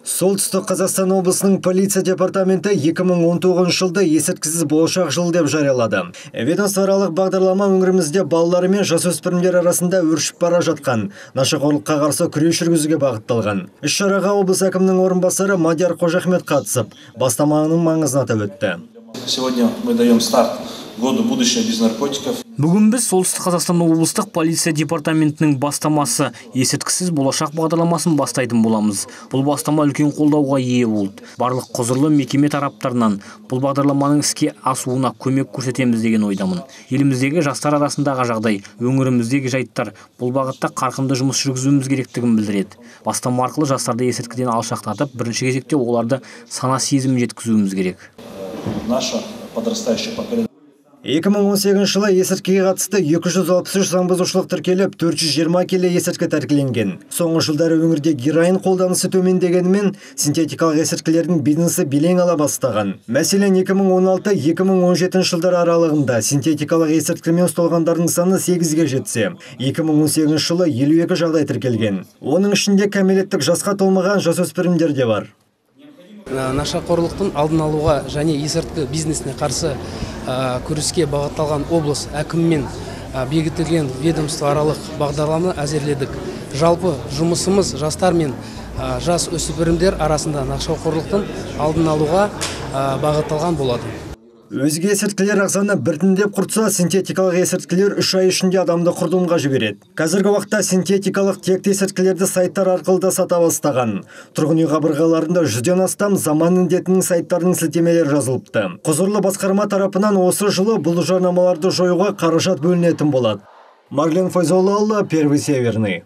Солтүстік Қазақстан облысының полиция департаменті 2019 жылды есірткісіз болашақ жыл деп жариялады. Ведомствоаралық бағдарлама өңірімізде балалары мен жасөспірімдер арасында өршіп бара жатқан нашақорлыққа қарсы күрес жүргізуге бағытталған. Іс-шараға облыс әкімінің орынбасары Мадияр Қожахмет қатысып, бастаманың маңызын атап өтті. Сегодня мы даем старт году будущего без наркотиков. Бүгін біз Солтүстік Қазақстан облыстық полиция департаментінің бастамасы есірткісіз болашақ бағдарламасын бастайтын боламыз. Бұл бастама үлкен қолдауға ие болды. Барлық құзырлы мекеме тараптарынан бұл бағдарламаның іске асуына көмек көрсетеміз деген ойдамын. Еліміздегі жастар арасындағы жағдай, өңіріміздегі жайттар бұл бағытта қарқынды жұмыс жүргізуіміз керектігін білдіреді. Бастама арқылы жастарды есірткіден алшақтатып, бірінші кезекте оларды сана сезімін жеткізуіміз керек. Наша подрастающее поколение. 2018 жылы есірткіге қатысты 263 заңбұзушылық тіркеліп, 420 келі есірткі тәркіленген. Соңғы жылдары өңірде героин қолданысы төмендегенімен, синтетикалық есірткілердің бизнесі белең ала бастаған. Мәселен, 2016-2017 жылдар аралығында синтетикалық есірткімен ұсталғандардың саны 8-ге жетсе, 2018 жылы 52 жағдай тіркелген. Оның ішінде кәмелеттік жасқа толмаған жасөспірімдер де бар. Нашақорлықтың алдын алуға және есірткі бизнесіне қарсы күреске бағытталған облыс әкімімен бекітілген ведомствоаралық бағдарлама әзірледік. Жалпы жұмысымыз жастар мен жас өспірімдер арасында нашақорлықтың алдын алуға бағытталған болады. Өзге есірткілер ағзаны біртіндеп құртса, синтетикалық есірткілер 3 ай ішінде адамды құрдымға жібереді. Қазіргі уақытта синтетикалық текті есірткілерді сайттар арқылы да сата бастаған. Тұрғын үй қабырғаларында 100-ден астам заман індетінің сайттарының сілтемелері жазылыпты. Құзырлы басқарма тарапынан осы жылы бұл жарнамаларды жоюға қаражат бөлінетін болады. Марлен Файзоллаұлы, Первый Северный.